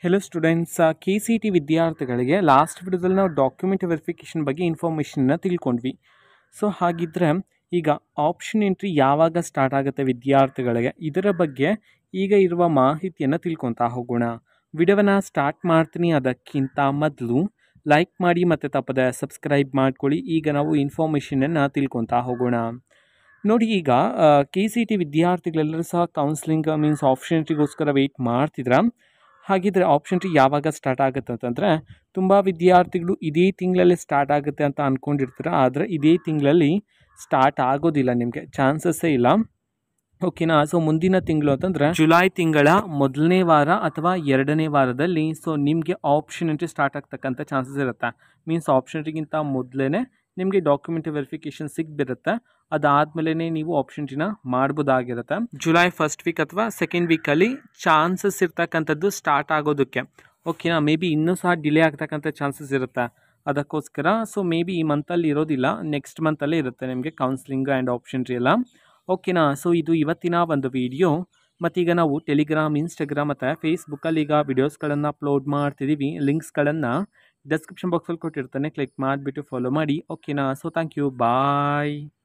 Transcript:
Hello students, K C T ವಿದ್ಯಾರ್ಥಿಗಳಿಗೆ last ವಿಡಿಯೋದಲ್ಲಿ ನಾವು ಡಾಕ್ಯುಮೆಂಟ್ ವೆರಿಫಿಕೇಷನ್ ಬಗ್ಗೆ ಇನ್ಫಾರ್ಮೇಷನ್ನ ತಿಳ್ಕೊಂಡ್ವಿ. ಸೊ ಹಾಗಿದ್ದರೆ ಈಗ ಆಪ್ಷನ್ ಎಂಟ್ರಿ ಯಾವಾಗ ಸ್ಟಾರ್ಟ್ ಆಗುತ್ತೆ ವಿದ್ಯಾರ್ಥಿಗಳಿಗೆ, ಇದರ ಬಗ್ಗೆ ಈಗ ಇರುವ ಮಾಹಿತಿಯನ್ನು ತಿಳ್ಕೊತಾ ಹೋಗೋಣ. ವಿಡಿಯೋವನ್ನು ಸ್ಟಾರ್ಟ್ ಮಾಡ್ತೀನಿ. ಅದಕ್ಕಿಂತ ಮೊದಲು ಲೈಕ್ ಮಾಡಿ ಮತ್ತು ತಪ್ಪದೆ ಸಬ್ಸ್ಕ್ರೈಬ್ ಮಾಡ್ಕೊಳ್ಳಿ. ಈಗ ನಾವು ಇನ್ಫಾರ್ಮೇಷನನ್ನು ತಿಳ್ಕೊತಾ ಹೋಗೋಣ. ನೋಡಿ, ಈಗ ಕೆ ಸಿ ಟಿ ವಿದ್ಯಾರ್ಥಿಗಳೆಲ್ಲರೂ ಸಹ ಕೌನ್ಸಿಲಿಂಗ್ ಮೀನ್ಸ್ ಆಪ್ಷನ್ ಎಂಟ್ರಿಗೋಸ್ಕರ ವೆಯ್ಟ್ ಮಾಡ್ತಿದ್ರ. ಹಾಗಿದ್ರೆ ಆಪ್ಷನ್ ಎಂಟ್ರಿ ಯಾವಾಗ ಸ್ಟಾರ್ಟ್ ಆಗುತ್ತೆ ಅಂತಂದರೆ, ತುಂಬ ವಿದ್ಯಾರ್ಥಿಗಳು ಇದೇ ತಿಂಗಳಲ್ಲಿ ಸ್ಟಾರ್ಟ್ ಆಗುತ್ತೆ ಅಂತ ಅಂದ್ಕೊಂಡಿರ್ತಾರೆ. ಆದರೆ ಇದೇ ತಿಂಗಳಲ್ಲಿ ಸ್ಟಾರ್ಟ್ ಆಗೋದಿಲ್ಲ, ನಿಮಗೆ ಚಾನ್ಸಸ್ಸೇ ಇಲ್ಲ. ಓಕೆನಾ? ಸೊ ಮುಂದಿನ ತಿಂಗಳು ಅಂತಂದರೆ ಜುಲೈ ತಿಂಗಳ ಮೊದಲನೇ ವಾರ ಅಥವಾ ಎರಡನೇ ವಾರದಲ್ಲಿ ಸೊ ನಿಮಗೆ ಆಪ್ಷನ್ ಎಂಟ್ರಿ ಸ್ಟಾರ್ಟ್ ಆಗ್ತಕ್ಕಂಥ ಚಾನ್ಸಸ್ ಇರುತ್ತೆ. ಮೀನ್ಸ್ ಆಪ್ಷನ್ ಎಂಟ್ರಿಗಿಂತ ಮೊದಲೇ ನಿಮಗೆ ಡಾಕ್ಯುಮೆಂಟ್ ವೆರಿಫಿಕೇಷನ್ ಸಿಗ್ಬಿರುತ್ತೆ. ಅದಾದಮೇಲೆ ನೀವು ಆಪ್ಷನ್ ಎಂಟ್ರಿನ ಮಾಡ್ಬೋದಾಗಿರುತ್ತೆ. ಜುಲೈ ಫಸ್ಟ್ ವೀಕ್ ಅಥವಾ ಸೆಕೆಂಡ್ ವೀಕಲ್ಲಿ ಚಾನ್ಸಸ್ ಇರ್ತಕ್ಕಂಥದ್ದು ಸ್ಟಾರ್ಟ್ ಆಗೋದಕ್ಕೆ. ಓಕೆನಾ? ಮೇ ಬಿ ಇನ್ನೂ ಸಹ ಡಿಲೇ ಆಗ್ತಕ್ಕಂಥ ಚಾನ್ಸಸ್ ಇರುತ್ತೆ. ಅದಕ್ಕೋಸ್ಕರ ಸೊ ಮೇ ಬಿ ಈ ಮಂತಲ್ಲಿ ಇರೋದಿಲ್ಲ, ನೆಕ್ಸ್ಟ್ ಮಂತಲ್ಲೇ ಇರುತ್ತೆ ನಿಮಗೆ ಕೌನ್ಸಿಲಿಂಗ್ ಆ್ಯಂಡ್ ಆಪ್ಷನ್ ಎಂಟ್ರಿ ಎಲ್ಲ. ಓಕೆನಾ? ಸೊ ಇದು ಇವತ್ತಿನ ಒಂದು ವಿಡಿಯೋ. ಮತ್ತೀಗ ನಾವು ಟೆಲಿಗ್ರಾಮ್, ಇನ್ಸ್ಟಾಗ್ರಾಮ್ ಮತ್ತು ಫೇಸ್ಬುಕ್ಕಲ್ಲಿ ಈಗ ವಿಡಿಯೋಸ್ಗಳನ್ನು ಅಪ್ಲೋಡ್ ಮಾಡ್ತಿದ್ದೀವಿ. ಲಿಂಕ್ಸ್ಗಳನ್ನು ಡಿಸ್ಕ್ರಿಪ್ಷನ್ ಬಾಕ್ಸಲ್ಲಿ ಕೊಟ್ಟಿರ್ತಾನೆ, ಕ್ಲಿಕ್ ಮಾಡಿಬಿಟ್ಟು ಫಾಲೋ ಮಾಡಿ. ಓಕೆನಾ? So thank you, bye.